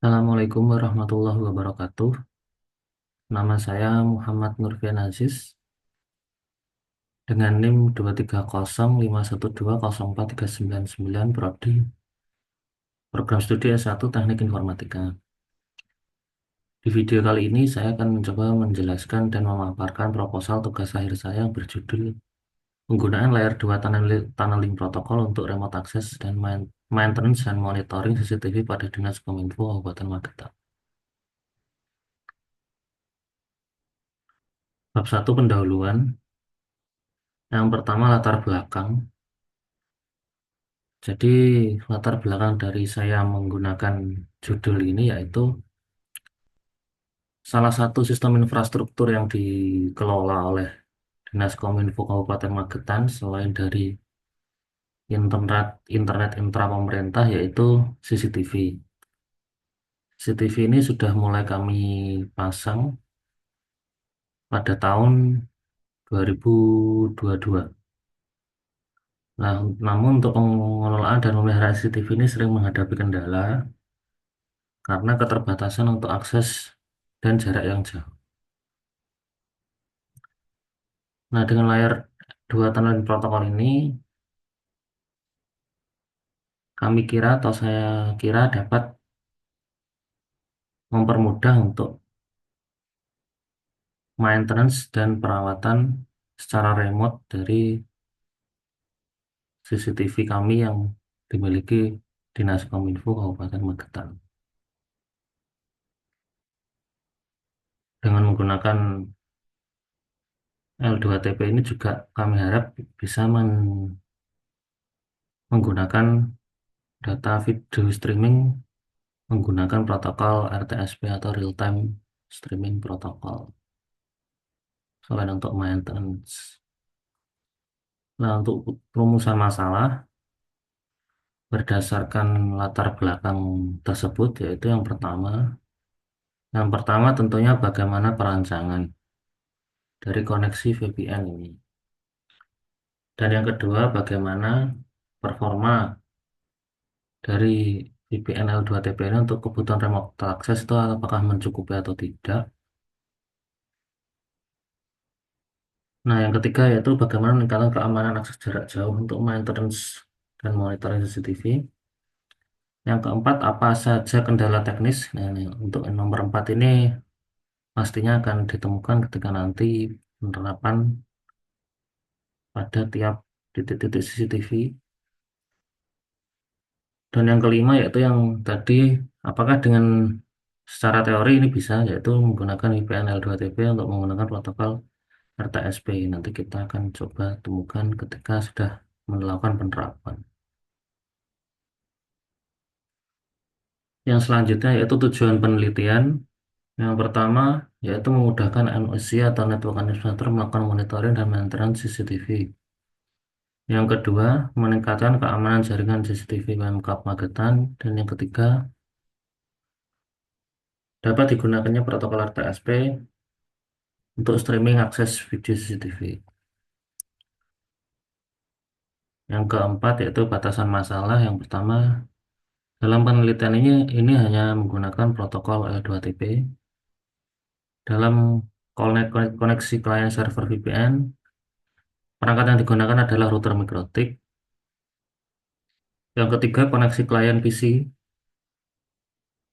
Assalamualaikum warahmatullahi wabarakatuh. Nama saya Muhammad Nurfian Aziz dengan NIM 23051204399 Prodi Program Studi S1 Teknik Informatika. Di video kali ini saya akan mencoba menjelaskan dan memaparkan proposal tugas akhir saya yang berjudul penggunaan Layer 2 Tunneling Protocol untuk remote access dan maintenance dan monitoring CCTV pada Dinas Kominfo Kabupaten Magetan. Bab 1 pendahuluan. Yang pertama latar belakang. Jadi latar belakang dari saya menggunakan judul ini yaitu salah satu sistem infrastruktur yang dikelola oleh Dinas Kominfo Kabupaten Magetan selain dari internet intra pemerintah yaitu CCTV. CCTV ini sudah mulai kami pasang pada tahun 2022. Nah, namun untuk pengelolaan dan memelihara CCTV ini sering menghadapi kendala karena keterbatasan untuk akses dan jarak yang jauh. Nah, dengan layar 2 tunneling protokol ini, kami kira atau saya kira dapat mempermudah untuk maintenance dan perawatan secara remote dari CCTV kami yang dimiliki Dinas Kominfo Kabupaten Magetan. Dengan menggunakan L2TP ini juga kami harap bisa menggunakan data video streaming menggunakan protokol RTSP atau Real Time Streaming Protocol selain untuk maintenance. Nah, untuk rumusan masalah berdasarkan latar belakang tersebut yaitu yang pertama tentunya bagaimana perancangan dari koneksi VPN ini. Dan yang kedua bagaimana performa dari VPN L2TP ini untuk kebutuhan remote access itu apakah mencukupi atau tidak. Nah, yang ketiga yaitu bagaimana meningkatkan keamanan akses jarak jauh untuk maintenance dan monitoring CCTV. Yang keempat, apa saja kendala teknis? Nah, ini, untuk yang nomor 4 ini pastinya akan ditemukan ketika nanti penerapan pada tiap titik-titik CCTV. Dan yang kelima yaitu yang tadi, apakah dengan secara teori ini bisa, yaitu menggunakan VPN L2TP untuk menggunakan protokol RTSP. Nanti kita akan coba temukan ketika sudah melakukan penerapan. Yang selanjutnya yaitu tujuan penelitian. Yang pertama yaitu memudahkan NOC atau Network Administrator melakukan monitoring dan maintenance CCTV. Yang kedua, meningkatkan keamanan jaringan CCTV Pemkab Magetan. Dan yang ketiga, dapat digunakannya protokol RTSP untuk streaming akses video CCTV. Yang keempat yaitu batasan masalah. Yang pertama, dalam penelitian ini hanya menggunakan protokol L2TP. Dalam koneksi klien server VPN, perangkat yang digunakan adalah router MikroTik. Yang ketiga, koneksi klien PC.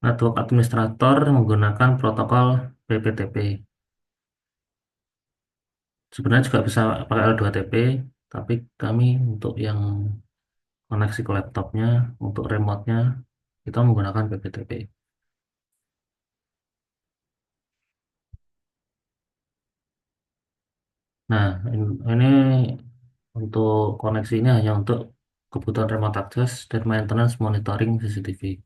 Network administrator menggunakan protokol PPTP. Sebenarnya juga bisa pakai L2TP, tapi kami untuk yang koneksi ke laptopnya, untuk remote-nya, kita menggunakan PPTP. Nah, ini untuk koneksi ini hanya untuk kebutuhan remote access dan maintenance monitoring CCTV.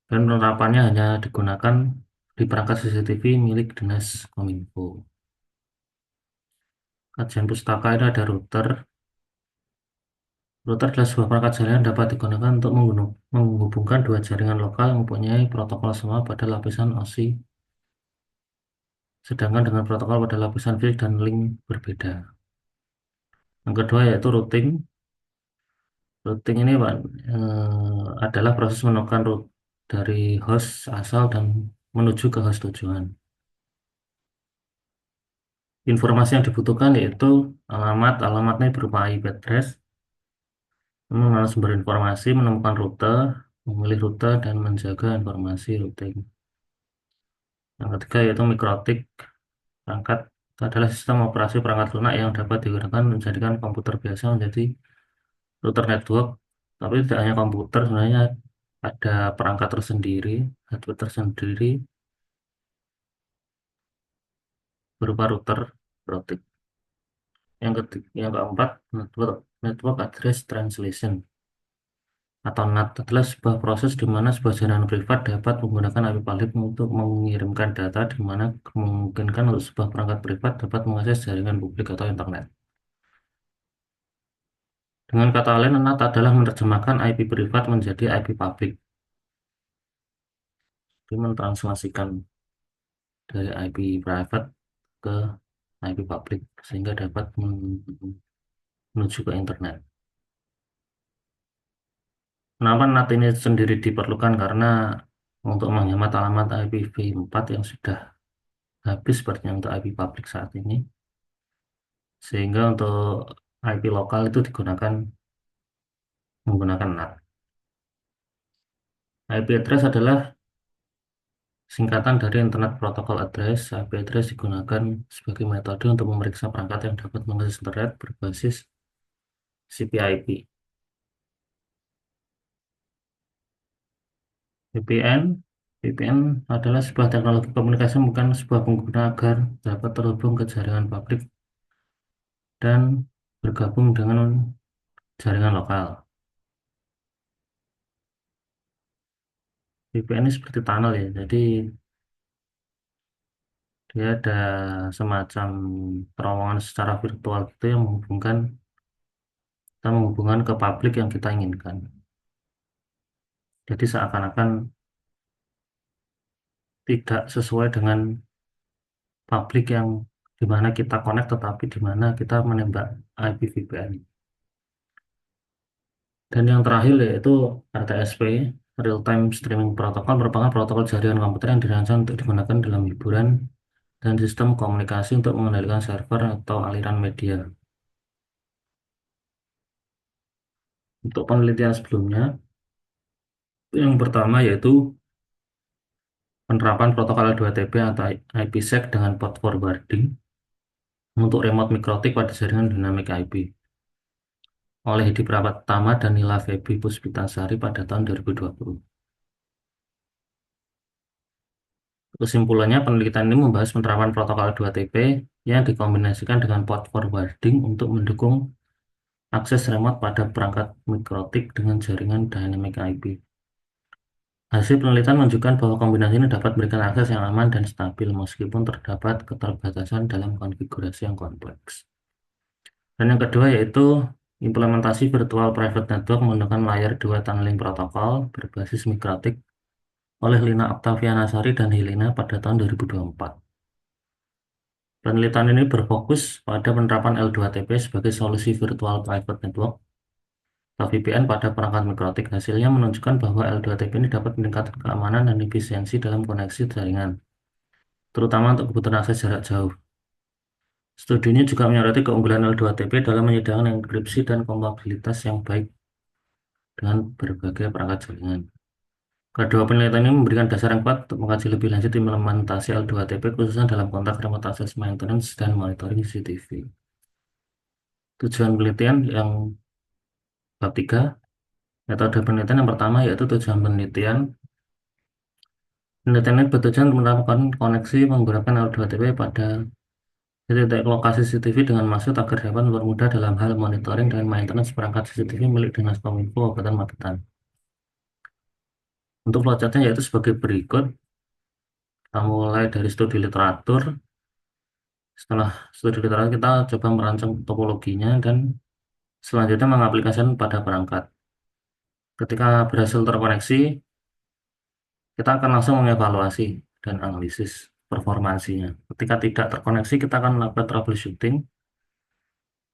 Dan penerapannya hanya digunakan di perangkat CCTV milik Dinas Kominfo. Kajian pustaka ini ada router. Router adalah sebuah perangkat jaringan yang dapat digunakan untuk menghubungkan dua jaringan lokal yang mempunyai protokol sama pada lapisan OSI, sedangkan dengan protokol pada lapisan filik dan link berbeda. Yang kedua yaitu routing. Routing ini Pak, adalah proses menemukan route. dari host asal dan menuju ke host tujuan. Informasi yang dibutuhkan yaitu alamatnya berupa IP address, mengenal sumber informasi, menemukan rute, memilih rute, dan menjaga informasi routing. Yang ketiga yaitu mikrotik. Perangkat adalah sistem operasi perangkat lunak yang dapat digunakan menjadikan komputer biasa menjadi router network. Tapi tidak hanya komputer, sebenarnya ada perangkat tersendiri, hardware tersendiri berupa router mikrotik. Yang keempat, network address translation atau NAT adalah sebuah proses di mana sebuah jaringan privat dapat menggunakan IP publik untuk mengirimkan data, di mana memungkinkan untuk sebuah perangkat privat dapat mengakses jaringan publik atau internet. Dengan kata lain, NAT adalah menerjemahkan IP privat menjadi IP publik. Itu mentranslasikan dari IP private ke IP publik sehingga dapat menuju ke internet. Kenapa NAT ini sendiri diperlukan? Karena untuk menghemat alamat IPv4 yang sudah habis sepertinya untuk IP publik saat ini, sehingga untuk IP lokal itu digunakan menggunakan NAT. IP address adalah singkatan dari Internet Protocol Address. IP address digunakan sebagai metode untuk memeriksa perangkat yang dapat mengakses internet berbasis CPIP. VPN VPN adalah sebuah teknologi komunikasi bukan sebuah pengguna agar dapat terhubung ke jaringan publik dan bergabung dengan jaringan lokal. VPN ini seperti tunnel ya, jadi dia ada semacam terowongan secara virtual gitu yang menghubungkan kita menghubungkan ke publik yang kita inginkan. Jadi seakan-akan tidak sesuai dengan publik yang di mana kita connect, tetapi di mana kita menembak IP VPN. Dan yang terakhir yaitu RTSP, Real Time Streaming Protocol, merupakan protokol jaringan komputer yang dirancang untuk digunakan dalam hiburan dan sistem komunikasi untuk mengendalikan server atau aliran media. Untuk penelitian sebelumnya, yang pertama yaitu penerapan protokol L2TP atau IPsec dengan port forwarding untuk remote mikrotik pada jaringan dynamic IP oleh Hedi Pratama dan Nila Febi Puspitasari pada tahun 2020. Kesimpulannya, penelitian ini membahas penerapan protokol L2TP yang dikombinasikan dengan port forwarding untuk mendukung akses remote pada perangkat mikrotik dengan jaringan dynamic IP. Hasil penelitian menunjukkan bahwa kombinasi ini dapat memberikan akses yang aman dan stabil meskipun terdapat keterbatasan dalam konfigurasi yang kompleks. Dan yang kedua yaitu implementasi virtual private network menggunakan layer 2 tunneling protokol berbasis mikrotik oleh Lina Oktavianasari dan Helena pada tahun 2024. Penelitian ini berfokus pada penerapan L2TP sebagai solusi virtual private network atau VPN pada perangkat mikrotik. Hasilnya menunjukkan bahwa L2TP ini dapat meningkatkan keamanan dan efisiensi dalam koneksi jaringan, terutama untuk kebutuhan akses jarak jauh. Studi ini juga menyoroti keunggulan L2TP dalam menyediakan enkripsi dan kompatibilitas yang baik dengan berbagai perangkat jaringan. Kedua penelitian ini memberikan dasar yang kuat untuk mengkaji lebih lanjut implementasi L2TP khususnya dalam konteks remote access maintenance dan monitoring CCTV. Tujuan penelitian yang bab 3, metode penelitian yang pertama yaitu tujuan penelitian. Penelitian ini bertujuan untuk melakukan koneksi menggunakan L2TP pada titik lokasi CCTV dengan maksud agar dapat mempermudah dalam hal monitoring dan maintenance perangkat CCTV milik Dinas Kominfo Kabupaten Magetan. Untuk flowchartnya yaitu sebagai berikut. Kita mulai dari studi literatur. Setelah studi literatur kita coba merancang topologinya dan selanjutnya mengaplikasikan pada perangkat. Ketika berhasil terkoneksi, kita akan langsung mengevaluasi dan analisis performansinya. Ketika tidak terkoneksi, kita akan melakukan troubleshooting.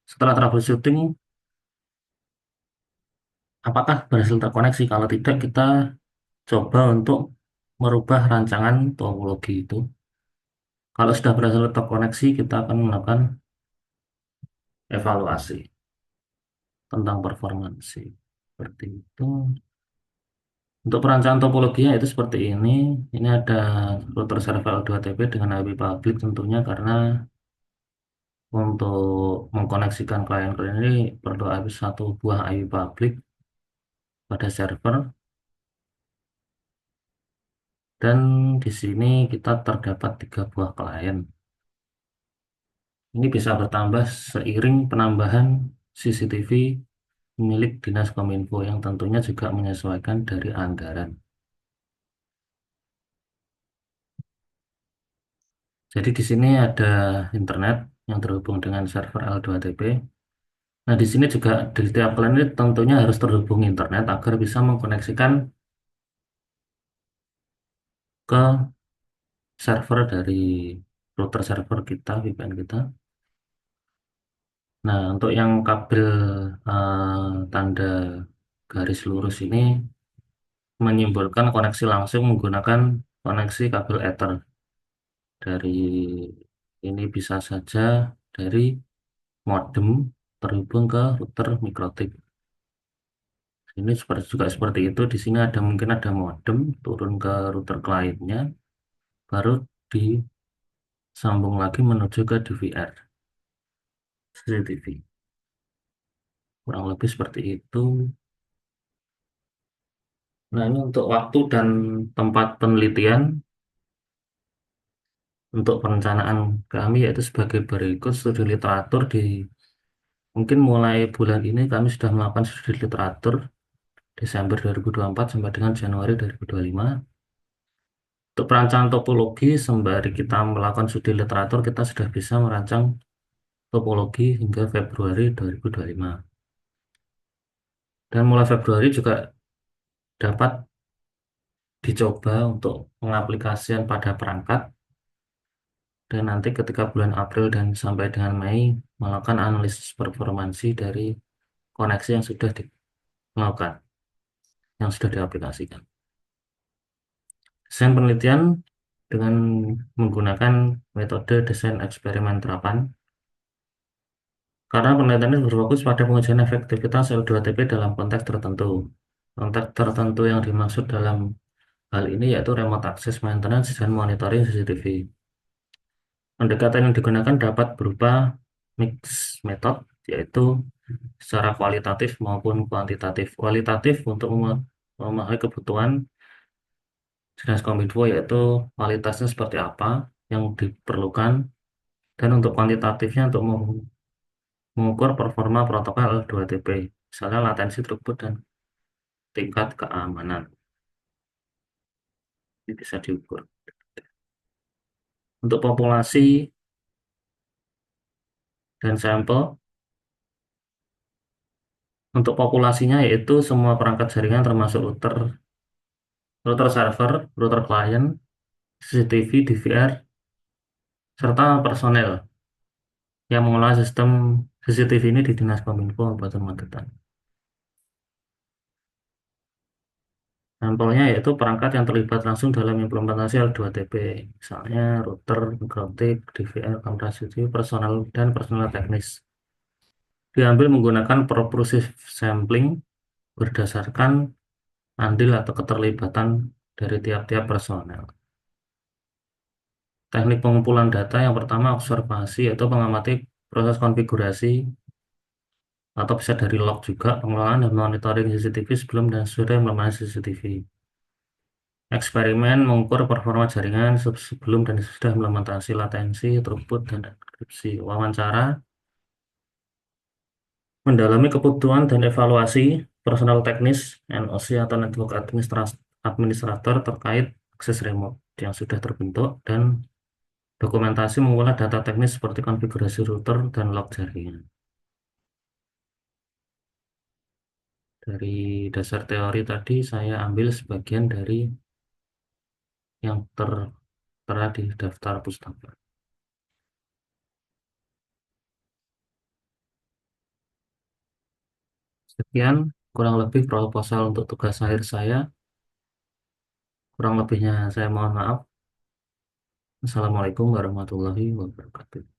Setelah troubleshooting, apakah berhasil terkoneksi? Kalau tidak, kita coba untuk merubah rancangan topologi itu. Kalau sudah berhasil terkoneksi, kita akan melakukan evaluasi tentang performansi. Seperti itu. Untuk perancangan topologinya itu seperti ini. Ini ada router server L2TP dengan IP public tentunya karena untuk mengkoneksikan klien-klien ini perlu IP satu buah IP public pada server. Dan di sini kita terdapat 3 buah klien. Ini bisa bertambah seiring penambahan CCTV milik Dinas Kominfo yang tentunya juga menyesuaikan dari anggaran. Jadi di sini ada internet yang terhubung dengan server L2TP. Nah, di sini juga di tiap klien ini tentunya harus terhubung internet agar bisa mengkoneksikan ke server dari router server kita, VPN kita. Nah, untuk yang kabel tanda garis lurus ini menyimbolkan koneksi langsung menggunakan koneksi kabel Ether. Dari ini bisa saja dari modem terhubung ke router mikrotik. Ini seperti itu. Di sini ada mungkin ada modem turun ke router kliennya, baru disambung lagi menuju ke DVR CCTV. Kurang lebih seperti itu. Nah, ini untuk waktu dan tempat penelitian untuk perencanaan kami yaitu sebagai berikut. Studi literatur di mungkin mulai bulan ini kami sudah melakukan studi literatur Desember 2024 sampai dengan Januari 2025. Untuk perancangan topologi, sembari kita melakukan studi literatur, kita sudah bisa merancang topologi hingga Februari 2025. Dan mulai Februari juga dapat dicoba untuk pengaplikasian pada perangkat. Dan nanti ketika bulan April dan sampai dengan Mei, melakukan analisis performansi dari koneksi yang sudah dilakukan, yang sudah diaplikasikan. Desain penelitian dengan menggunakan metode desain eksperimen terapan. Karena penelitian ini berfokus pada pengujian efektivitas L2TP dalam konteks tertentu. Konteks tertentu yang dimaksud dalam hal ini yaitu remote access maintenance dan monitoring CCTV. Pendekatan yang digunakan dapat berupa mix method, yaitu secara kualitatif maupun kuantitatif. Kualitatif untuk memahami kebutuhan Dinas Kominfo, yaitu kualitasnya seperti apa yang diperlukan, dan untuk kuantitatifnya untuk mengukur performa protokol L2TP, misalnya latensi, throughput, dan tingkat keamanan. Ini bisa diukur. Untuk populasi dan sampel, untuk populasinya yaitu semua perangkat jaringan termasuk router server, router client, CCTV, DVR, serta personel yang mengelola sistem CCTV ini di Dinas Kominfo Kabupaten Magetan. Sampelnya yaitu perangkat yang terlibat langsung dalam implementasi L2TP, misalnya router, mikrotik, DVR, kamera CCTV, personel, dan personel teknis. Diambil menggunakan propulsive sampling berdasarkan andil atau keterlibatan dari tiap-tiap personel. Teknik pengumpulan data yang pertama observasi, yaitu mengamati proses konfigurasi atau bisa dari log juga pengelolaan dan monitoring CCTV sebelum dan sesudah implementasi CCTV. Eksperimen mengukur performa jaringan sebelum dan sesudah implementasi latensi, throughput, dan enkripsi. Wawancara mendalami kebutuhan dan evaluasi personal teknis NOC atau network administrator terkait akses remote yang sudah terbentuk, dan dokumentasi mengolah data teknis seperti konfigurasi router dan log jaringan. Dari dasar teori tadi saya ambil sebagian dari yang tertera di daftar pustaka. Sekian kurang lebih proposal untuk tugas akhir saya. Kurang lebihnya saya mohon maaf. Assalamualaikum warahmatullahi wabarakatuh.